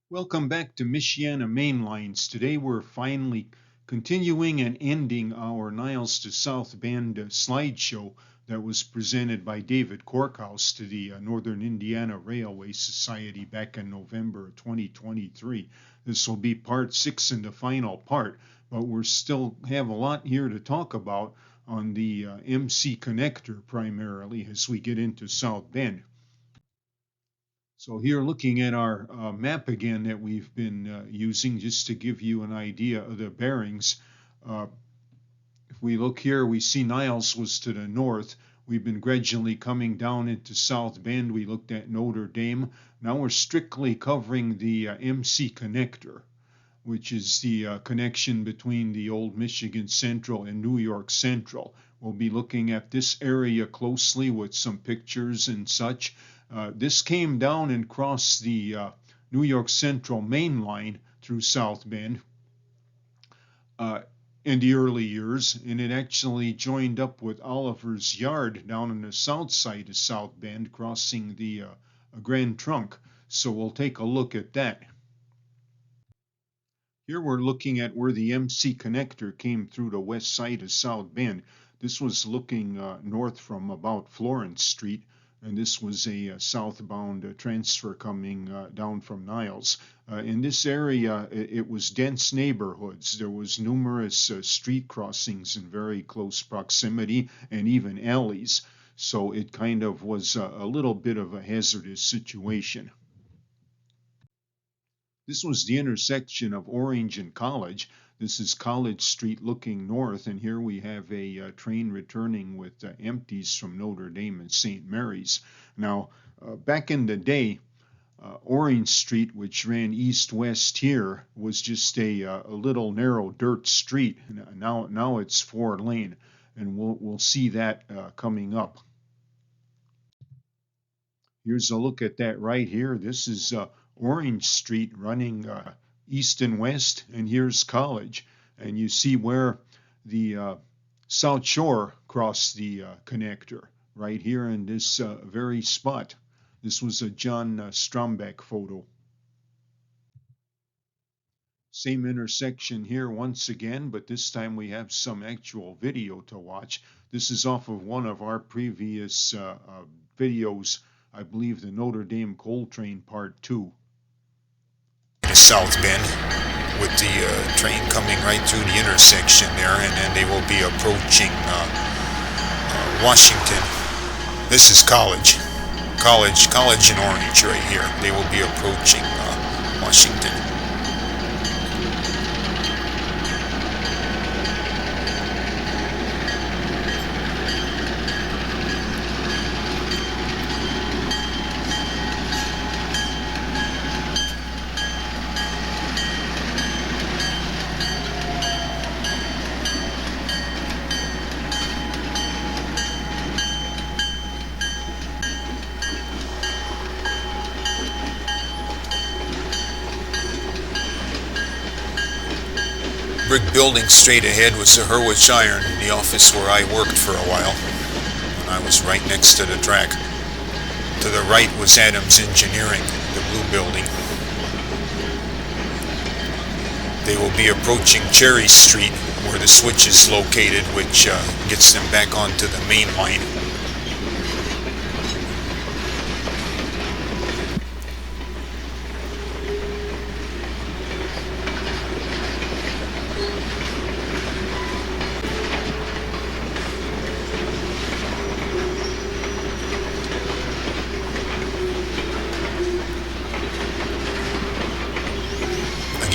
Welcome back to Michiana Main Lines. Today we're finally continuing and ending our Niles to South Bend slideshow that was presented by David Korkhouse to the Northern Indiana Railway Society back in November 2023. This will be part 6 and the final part, but we're still have a lot here to talk about on the MC connector primarily as we get into South Bend. So here looking at our map again that we've been using just to give you an idea of the bearings. Uh, if we look here, we see Niles was to the north. We've been gradually coming down into South Bend. We looked at Notre Dame. Now we're strictly covering the MC connector, which is the connection between the old Michigan Central and New York Central. We'll be looking at this area closely with some pictures and such. This came down and crossed the New York Central main line through South Bend uh, in the early years, and it actually joined up with Oliver's Yard down on the south side of South Bend, crossing the Grand Trunk. So we'll take a look at that. Here we're looking at where the MC connector came through the west side of South Bend. This was looking north from about Florence Street, and this was a southbound transfer coming down from Niles. In this area, it was dense neighborhoods. There was numerous street crossings in very close proximity and even alleys. So it kind of was a little bit of a hazardous situation. This was the intersection of Orange and College. This is College Street looking north, and here we have a train returning with empties from Notre Dame and St. Mary's. Now, back in the day, Orange Street, which ran east-west here, was just a little narrow dirt street. Now it's 4-lane, and we'll see that coming up. Here's a look at that right here. This is Orange Street running east and west, and here's College. And you see where the South Shore crossed the connector right here in this very spot. This was a John Strombeck photo. Same intersection here once again, but this time we have some actual video to watch. This is off of one of our previous videos, I believe the Notre Dame Coal Train Part 2. South Bend with the train coming right through the intersection there, and then they will be approaching Washington. This is College and Orange right here. They will be approaching Washington. Brick building straight ahead was the Hurwitz Iron, the office where I worked for a while, when I was right next to the track. To the right was Adams Engineering, the blue building. They will be approaching Cherry Street, where the switch is located, which gets them back onto the main line.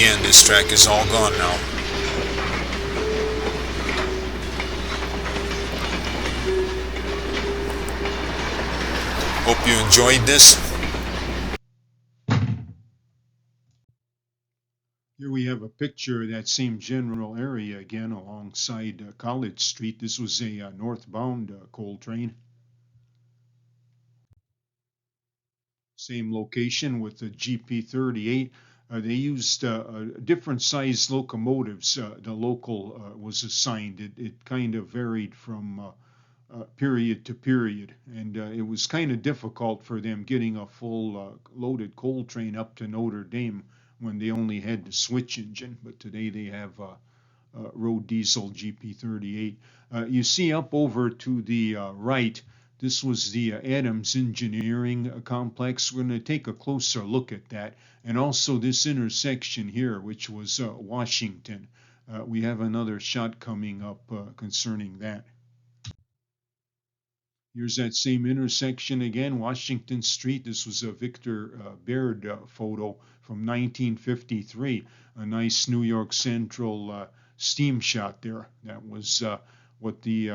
Again, this track is all gone now. Hope you enjoyed this. Here we have a picture of that same general area again alongside College Street. This was a northbound coal train. Same location with the GP38. They used different size locomotives. The local was assigned. It kind of varied from period to period. And it was kind of difficult for them getting a full loaded coal train up to Notre Dame when they only had the switch engine. But today they have road diesel GP38. You see up over to the right, this was the Adams Engineering Complex. We're going to take a closer look at that. And also this intersection here, which was Washington. We have another shot coming up concerning that. Here's that same intersection again, Washington Street. This was a Victor Baird photo from 1953. A nice New York Central steam shot there. That was what the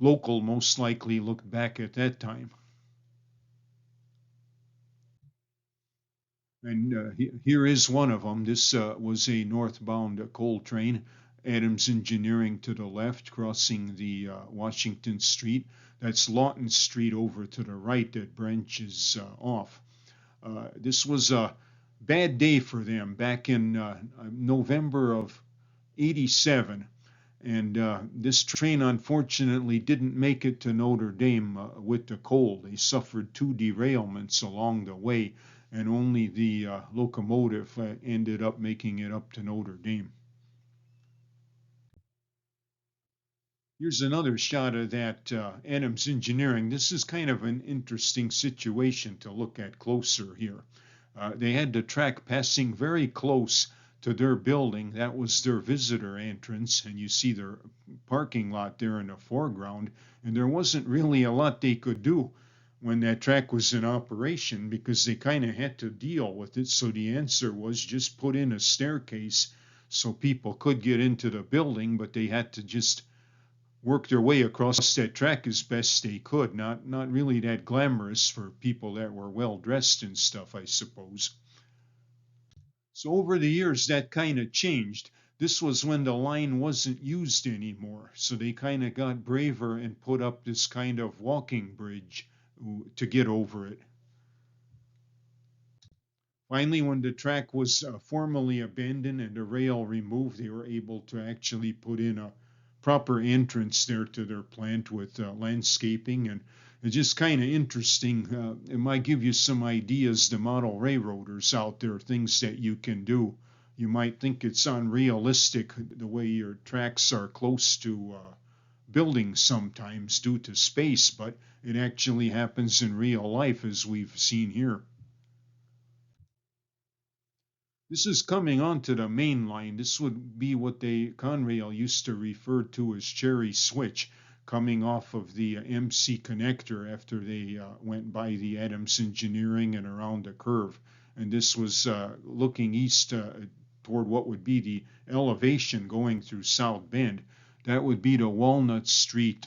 local most likely looked back at that time. And here is one of them. This was a northbound coal train. Adams Engineering to the left, crossing the Washington Street. That's Lawton Street over to the right that branches off. This was a bad day for them back in November of '87. And this train unfortunately didn't make it to Notre Dame with the coal. They suffered 2 derailments along the way, and only the locomotive ended up making it up to Notre Dame. Here's another shot of that Adams Engineering. This is kind of an interesting situation to look at closer here. They had the track passing very close to their building. That was their visitor entrance, and you see their parking lot there in the foreground. And there wasn't really a lot they could do when that track was in operation because they kind of had to deal with it. So the answer was just put in a staircase so people could get into the building, but they had to just work their way across that track as best they could. Not really that glamorous for people that were well dressed and stuff, I suppose. So over the years, that kind of changed. This was when the line wasn't used anymore. So they kind of got braver and put up this kind of walking bridge to get over it. Finally, when the track was formally abandoned and the rail removed, they were able to actually put in a proper entrance there to their plant with landscaping. And it's just kind of interesting. It might give you some ideas, the model railroaders out there, things that you can do. You might think it's unrealistic the way your tracks are close to buildings sometimes due to space, but it actually happens in real life as we've seen here. This is coming onto the main line. This would be what Conrail used to refer to as cherry switch, coming off of the MC connector after they went by the Adams Engineering and around the curve. And this was looking east toward what would be the elevation going through South Bend. That would be the Walnut Street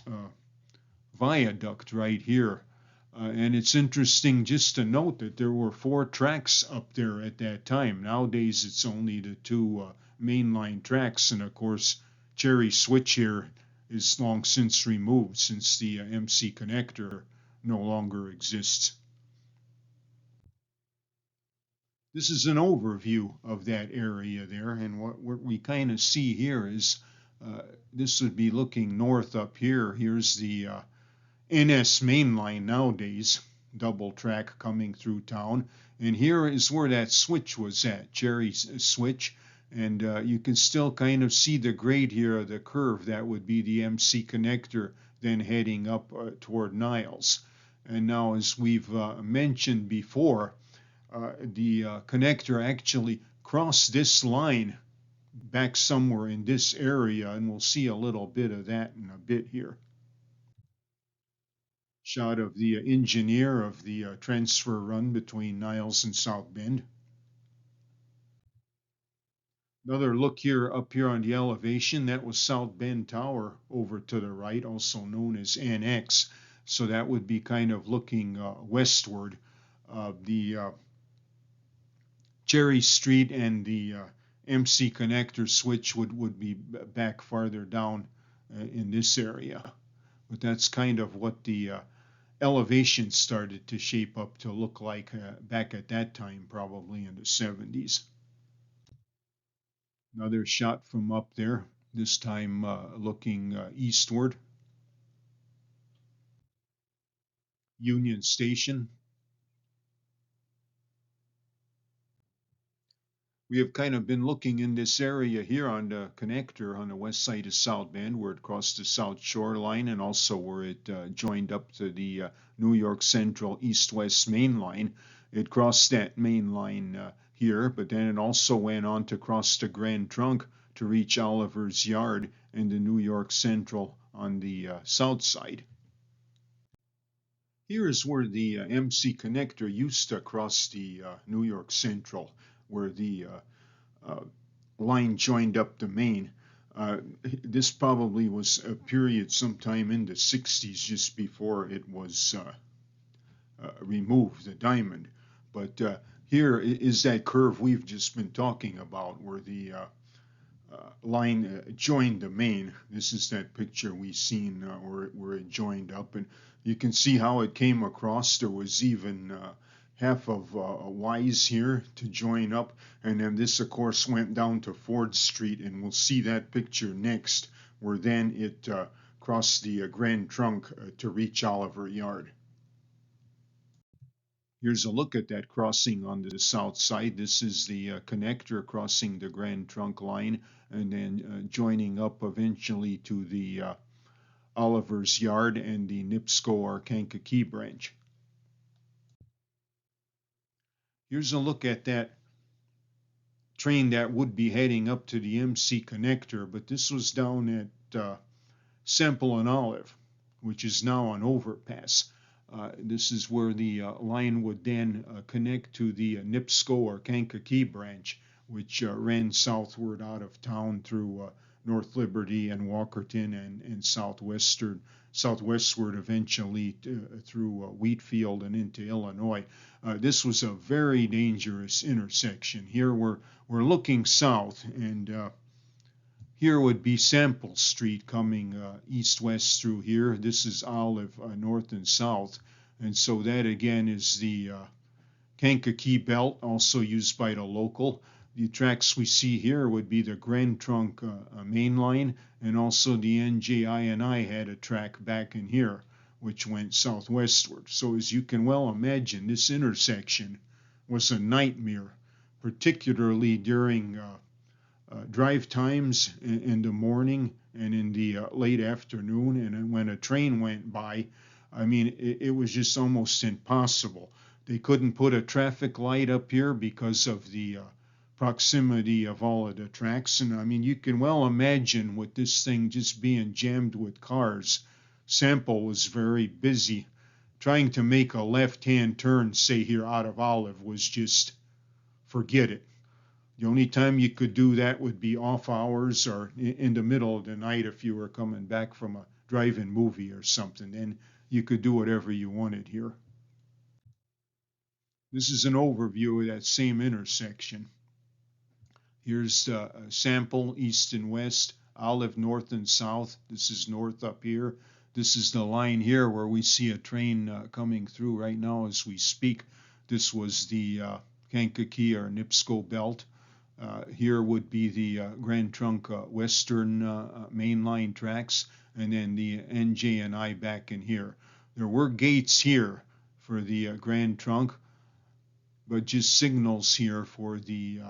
viaduct right here. And it's interesting just to note that there were 4 tracks up there at that time. Nowadays, it's only the 2 mainline tracks. And of course, cherry switch here is long since removed since the MC connector no longer exists. This is an overview of that area there. And what we kind of see here is this would be looking north up here. Here's the NS main line nowadays, double track coming through town. And here is where that switch was at, cherry switch. And you can still kind of see the grade here of the curve. That would be the MC connector then heading up toward Niles. And now, as we've mentioned before, the connector actually crossed this line back somewhere in this area, and we'll see a little bit of that in a bit here. Shot of the engineer of the transfer run between Niles and South Bend. Another look here up here on the elevation. That was South Bend Tower over to the right, also known as NX. So that would be kind of looking westward. The Cherry Street and the MC connector switch would be back farther down in this area. But that's kind of what the elevation started to shape up to look like back at that time, probably in the 70s. Another shot from up there, this time looking eastward. Union Station. We have kind of been looking in this area here on the connector on the west side of South Bend, where it crossed the South Shore line, and also where it joined up to the New York Central East-West Main Line. It crossed that main line here, but then it also went on to cross the Grand Trunk to reach Oliver's Yard and the New York Central on the south side. Here is where the MC connector used to cross the New York Central, where the uh, line joined up the main. This probably was a period sometime in the 60s, just before it was removed, the diamond. But here is that curve we've just been talking about, where the line joined the main. This is that picture we seen where it joined up, and you can see how it came across. There was even half of a Y's here to join up, and then this of course went down to Ford Street, and we'll see that picture next, where then it crossed the Grand Trunk to reach Oliver Yard. Here's a look at that crossing on the south side. This is the connector crossing the Grand Trunk line and then joining up eventually to the Oliver's Yard and the Nipsko or Kankakee branch. Here's a look at that train that would be heading up to the MC connector, but this was down at Semple and Olive, which is now an overpass. This is where the line would then connect to the Nipsko or Kankakee branch, which ran southward out of town through North Liberty and Walkerton and southwestward eventually through Wheatfield and into Illinois. This was a very dangerous intersection. Here we're looking south, and here would be Semple Street coming east-west through here. This is Olive north and south. And so that again is the Kankakee belt, also used by the local. The tracks we see here would be the Grand Trunk main line, and also the NJI&I had a track back in here, which went southwestward. So as you can well imagine, this intersection was a nightmare, particularly during drive times in the morning and in the late afternoon, and when a train went by. I mean, it was just almost impossible. They couldn't put a traffic light up here because of the proximity of all of the tracks, and I mean, you can well imagine with this thing just being jammed with cars. Semple was very busy. Trying to make a left-hand turn, say here out of Olive, was just forget it. The only time you could do that would be off hours or in the middle of the night if you were coming back from a drive-in movie or something. Then you could do whatever you wanted here. This is an overview of that same intersection. Here's the Semple east and west, Olive north and south. This is north up here. This is the line here where we see a train coming through right now as we speak. This was the Kankakee or Nipsko belt. Here would be the Grand Trunk Western main line tracks, and then the NJ&I back in here. There were gates here for the Grand Trunk, but just signals here for the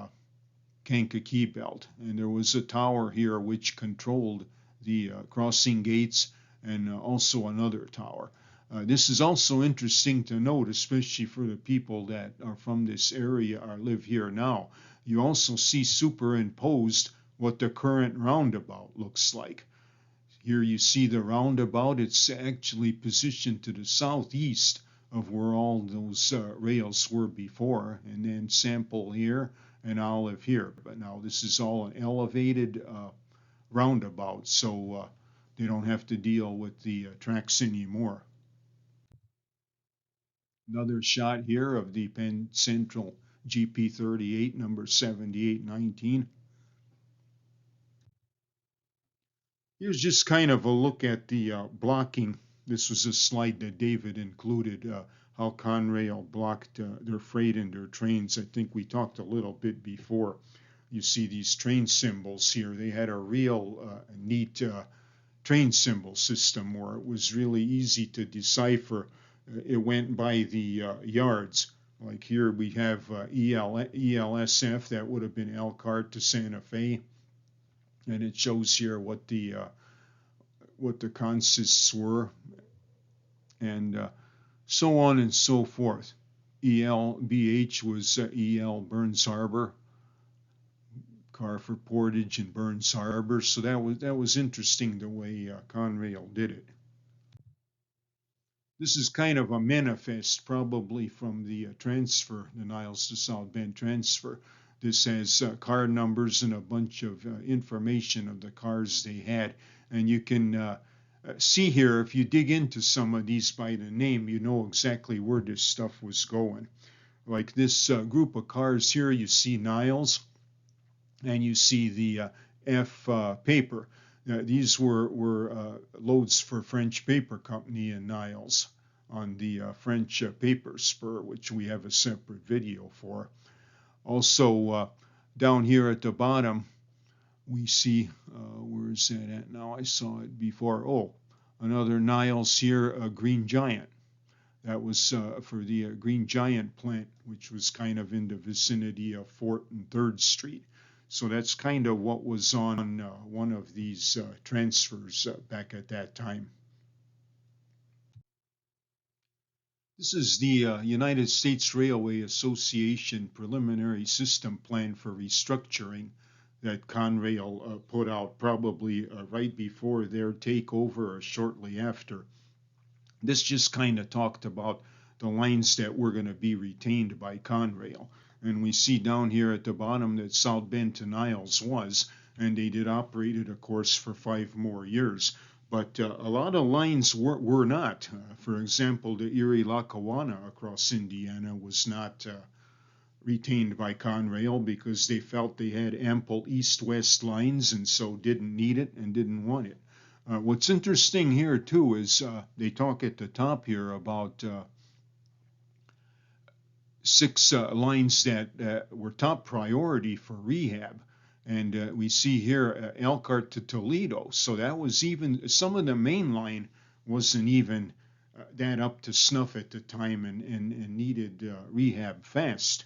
Kankakee belt. And there was a tower here which controlled the crossing gates, and also another tower. This is also interesting to note, especially for the people that are from this area or live here now. You also see superimposed what the current roundabout looks like. Here you see the roundabout. It's actually positioned to the southeast of where all those rails were before, and then Semple here and Olive here. But now this is all an elevated roundabout, so they don't have to deal with the tracks anymore. Another shot here of the Penn Central GP38, number 7819. Here's just kind of a look at the blocking. This was a slide that David included, how Conrail blocked their freight and their trains. I think we talked a little bit before. You see these train symbols here. They had a real neat train symbol system where it was really easy to decipher it went by the yards. Like here we have ELSF, that would have been Elkhart to Santa Fe, and it shows here what the consists were, and so on and so forth. ELBH was EL Burns Harbor, car for Portage and Burns Harbor. So that was interesting the way Conrail did it. This is kind of a manifest, probably from the transfer, the Niles to South Bend transfer. This has car numbers and a bunch of information of the cars they had. And you can see here, if you dig into some of these by the name, you know exactly where this stuff was going. Like this group of cars here, you see Niles, and you see the F paper. These were loads for French Paper Company in Niles on the French paper spur, which we have a separate video for. Also, down here at the bottom, we see, where is that at now? I saw it before. Oh, another Niles here, a Green Giant. That was for the Green Giant plant, which was kind of in the vicinity of 4th and 3rd Street. So that's kind of what was on one of these transfers back at that time. This is the United States Railway Association preliminary system plan for restructuring that Conrail put out probably right before their takeover or shortly after. This just kind of talked about the lines that were going to be retained by Conrail. And we see down here at the bottom that South Bend to Niles was, and they did operate it, of course, for 5 more years. But a lot of lines were not. For example, the Erie-Lackawanna across Indiana was not retained by Conrail because they felt they had ample east-west lines and so didn't need it and didn't want it. What's interesting here, too, is they talk at the top here about 6 lines that were top priority for rehab. And we see here Elkhart to Toledo. So that was even, some of the main line wasn't even that up to snuff at the time and needed rehab fast.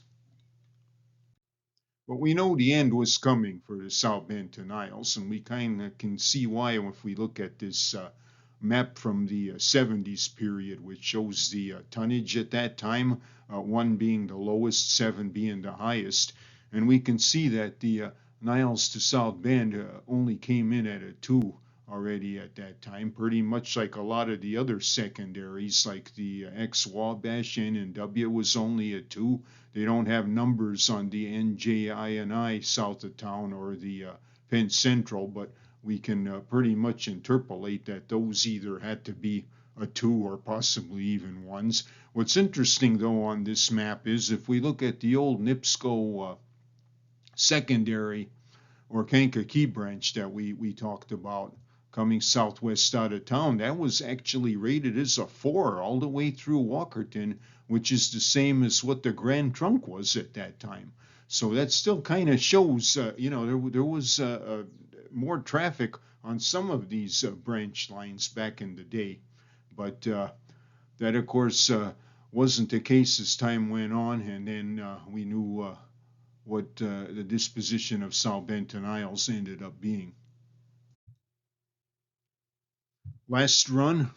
But we know the end was coming for the South Bend to Niles, and we kind of can see why if we look at this map from the 70s period, which shows the tonnage at that time, 1 being the lowest, 7 being the highest. And we can see that the Niles to South Bend only came in at a 2 already at that time, pretty much like a lot of the other secondaries, like the X-Wabash N&W was only a 2. They don't have numbers on the NJI&I south of town or the Penn Central, but we can pretty much interpolate that those either had to be a 2 or possibly even 1s. What's interesting, though, on this map is if we look at the old NIPSCO secondary or Kankakee branch that we talked about coming southwest out of town, that was actually rated as a 4 all the way through Walkerton, which is the same as what the Grand Trunk was at that time. So that still kind of shows, there was more traffic on some of these branch lines back in the day. But that, of course, wasn't the case as time went on, and then we knew what the disposition of South Bend to Niles ended up being. Last run,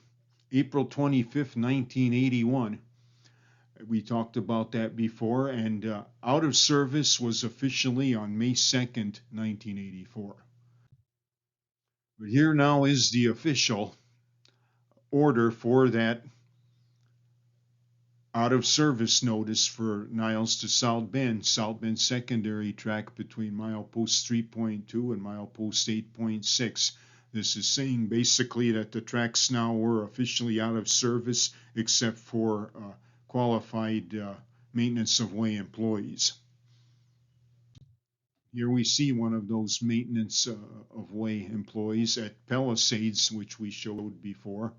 April 25th, 1981. We talked about that before, and out of service was officially on May 2nd, 1984. But here now is the official order for that out of service notice for Niles to South Bend secondary track between milepost 3.2 and milepost 8.6. This is saying basically that the tracks now were officially out of service except for qualified maintenance of way employees. Here we see one of those maintenance of way employees at Palisades, which we showed before.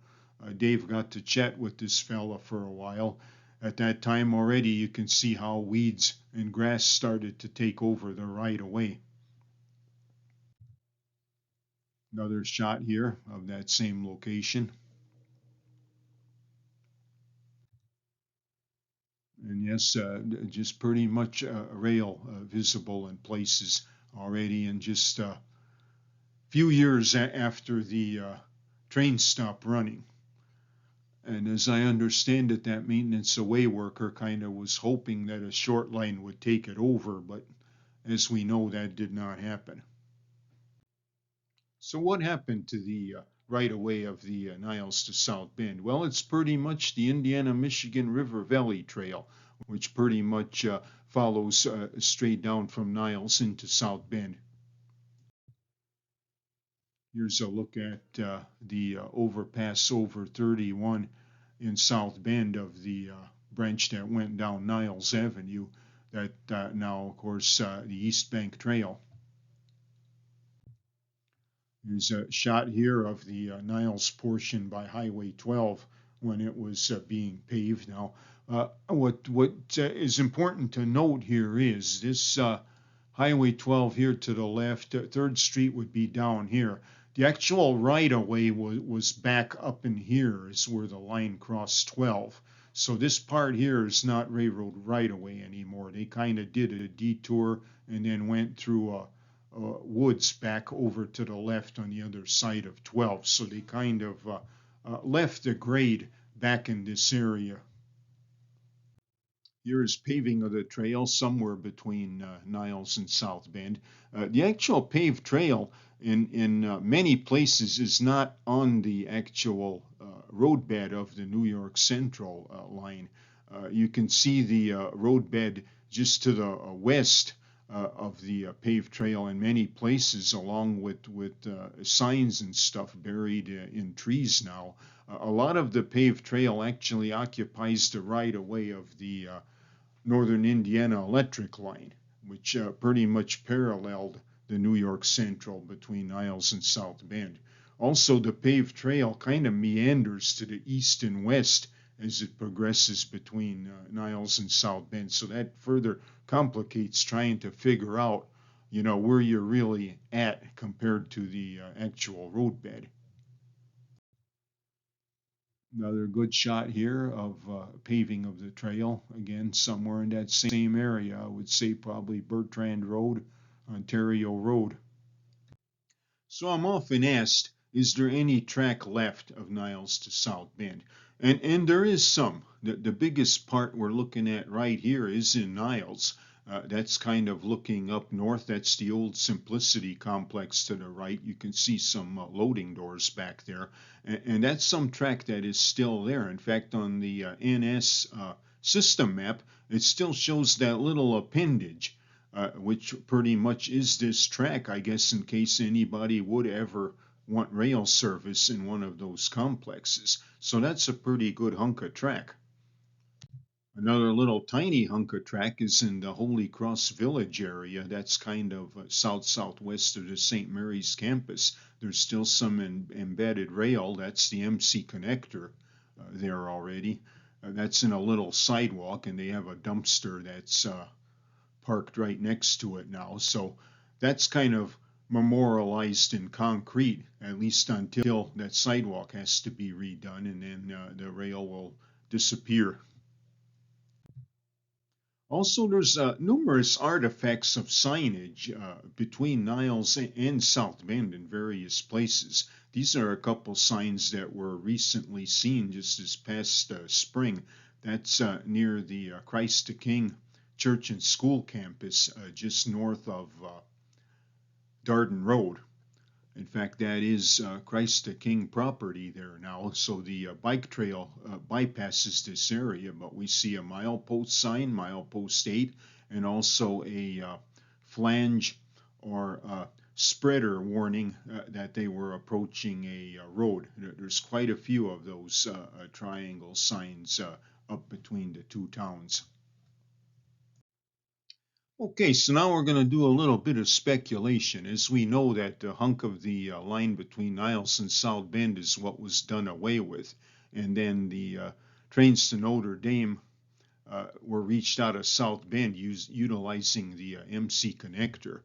Dave got to chat with this fella for a while. At that time already, you can see how weeds and grass started to take over the right of way. Another shot here of that same location. And yes, just pretty much rail visible in places already, and just a few years after the train stopped running. And as I understand it, that maintenance away worker kind of was hoping that a short line would take it over, but as we know, that did not happen. So, what happened to the right of way of the Niles to South Bend? Well, it's pretty much the Indiana Michigan River Valley Trail, which pretty much follows straight down from Niles into South Bend. Here's a look at the overpass over 31 in South Bend of the branch that went down Niles Avenue. That now, of course, the East Bank Trail. There's a shot here of the Niles portion by Highway 12 when it was being paved. Now, what is important to note here is this Highway 12 here to the left, 3rd Street would be down here. The actual right-of-way was back up in here is where the line crossed 12. So this part here is not railroad right-of-way anymore. They kind of did a detour and then went through woods back over to the left on the other side of 12. So they kind of left the grade back in this area. Here is paving of the trail somewhere between Niles and South Bend. The actual paved trail in many places is not on the actual roadbed of the New York Central line. You can see the roadbed just to the west of the paved trail in many places, along with signs and stuff buried in trees now. A lot of the paved trail actually occupies the right of way of the Northern Indiana electric line, which pretty much paralleled the New York Central between Niles and South Bend. Also, the paved trail kind of meanders to the east and west as it progresses between Niles and South Bend. So that further complicates trying to figure out, where you're really at compared to the actual roadbed. Another good shot here of paving of the trail. Again, somewhere in that same area. I would say probably Bertrand Road, Ontario Road. So I'm often asked, is there any track left of Niles to South Bend? And there is some. The biggest part we're looking at right here is in Niles. That's kind of looking up north. That's the old Simplicity complex to the right. You can see some loading doors back there. And that's some track that is still there. In fact, on the NS system map, it still shows that little appendage, which pretty much is this track, I guess, in case anybody would ever want rail service in one of those complexes. So that's a pretty good hunk of track. Another little tiny hunk of track is in the Holy Cross Village area. That's kind of southwest of the St. Mary's campus. There's still some embedded rail. That's the MC connector there already. That's in a little sidewalk, and they have a dumpster that's parked right next to it now. So that's kind of memorialized in concrete, at least until that sidewalk has to be redone, and then the rail will disappear. Also, there's numerous artifacts of signage between Niles and South Bend in various places. These are a couple signs that were recently seen just this past spring. That's near the Christ the King Church and School campus, just north of Darden Road. In fact, that is Christ the King property there now. So the bike trail bypasses this area, but we see a milepost sign, milepost 8, and also a flange or spreader warning that they were approaching a road. There's quite a few of those triangle signs up between the two towns. Okay, so now we're going to do a little bit of speculation. As we know that the hunk of the line between Niles and South Bend is what was done away with, and then the trains to Notre Dame were reached out of South Bend utilizing the MC connector.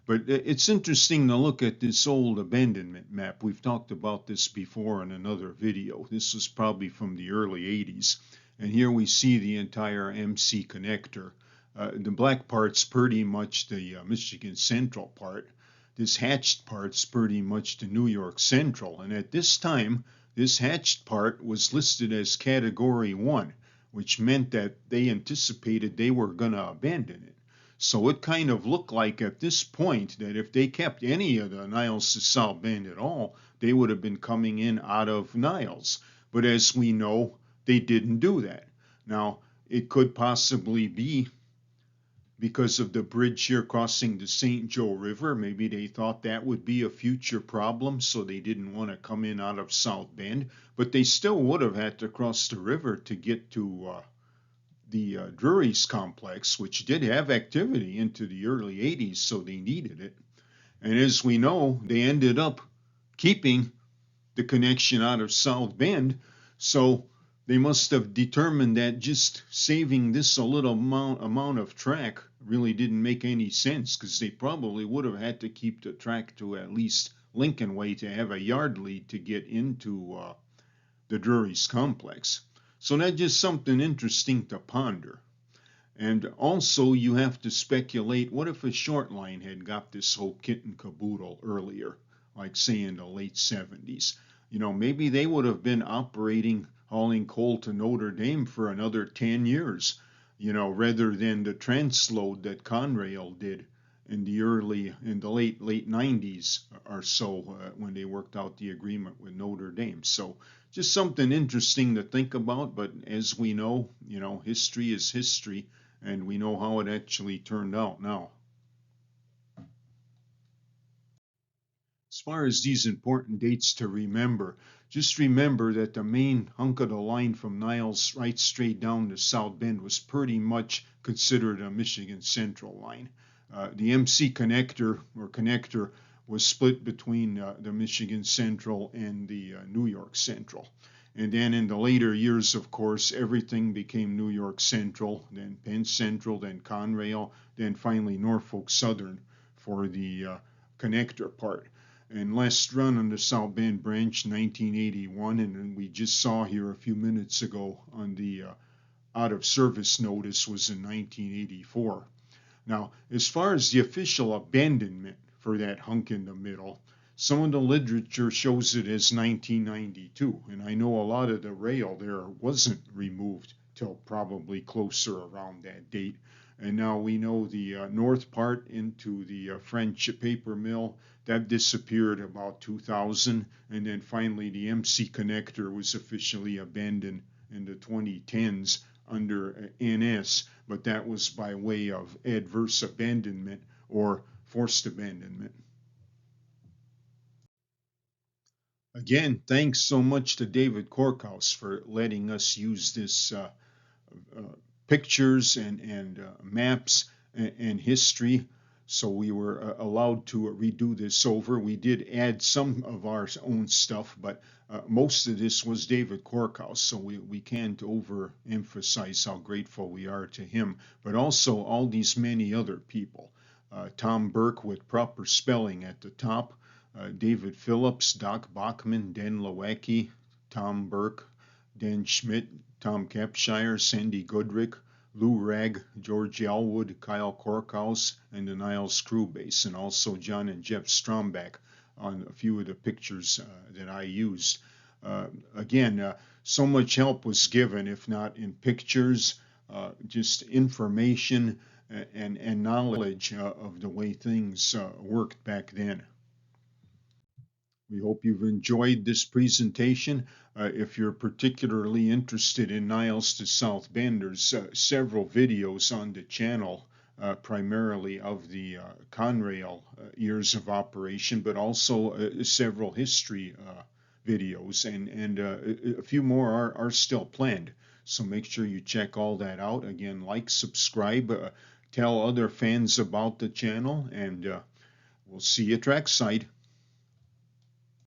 But it's interesting to look at this old abandonment map. We've talked about this before in another video. This was probably from the early 80s. And here we see the entire MC connector. The black part's pretty much the Michigan Central part. This hatched part's pretty much the New York Central. And at this time, this hatched part was listed as Category 1, which meant that they anticipated they were going to abandon it. So it kind of looked like at this point that if they kept any of the Niles to South Bend at all, they would have been coming in out of Niles. But as we know, they didn't do that. Now, it could possibly be because of the bridge here crossing the St. Joe River. Maybe they thought that would be a future problem, so they didn't want to come in out of South Bend. But they still would have had to cross the river to get to the Drury's complex, which did have activity into the early 80s, so they needed it. And as we know, they ended up keeping the connection out of South Bend, so they must have determined that just saving this a little amount of track really didn't make any sense, because they probably would have had to keep the track to at least Lincoln Way to have a yard lead to get into the Drury's complex. So that's just something interesting to ponder. And also you have to speculate, what if a short line had got this whole kit and caboodle earlier, like say in the late 70s? You know, maybe they would have been operating, hauling coal to Notre Dame for another 10 years, you know, rather than the transload that Conrail did in the late 90s or so when they worked out the agreement with Notre Dame. So just something interesting to think about. But as we know, you know, history is history, and we know how it actually turned out now. As far as these important dates to remember, just remember that the main hunk of the line from Niles right straight down to South Bend was pretty much considered a Michigan Central line. The MC connector was split between the Michigan Central and the New York Central. And then in the later years, of course, everything became New York Central, then Penn Central, then Conrail, then finally Norfolk Southern for the connector part. And last run on the South Bend branch, 1981, and then we just saw here a few minutes ago on the out of service notice was in 1984. Now, as far as the official abandonment for that hunk in the middle, some of the literature shows it as 1992, and I know a lot of the rail there wasn't removed till probably closer around that date. And now we know the north part into the French paper mill, that disappeared about 2000, and then finally the MC connector was officially abandoned in the 2010s under NS, but that was by way of adverse abandonment or forced abandonment. Again, thanks so much to David Korkhouse for letting us use this pictures and maps and history. So we were allowed to redo this over. We did add some of our own stuff, but most of this was David Korkhouse, so we can't overemphasize how grateful we are to him, but also all these many other people. Tom Burke with proper spelling at the top, David Phillips, Doc Bachman, Dan Lewacki, Tom Burke, Dan Schmidt, Tom Capshire, Sandy Goodrick, Lou Ragg, George Elwood, Kyle Korkhouse, and the Niles crew base, and also John and Jeff Stromback on a few of the pictures that I used. Again, so much help was given, if not in pictures, just information and knowledge of the way things worked back then. We hope you've enjoyed this presentation. If you're particularly interested in Niles to South Bend, there's several videos on the channel, primarily of the Conrail years of operation, but also several history videos, and a few more are still planned. So make sure you check all that out. Again, like, subscribe, tell other fans about the channel, and we'll see you trackside.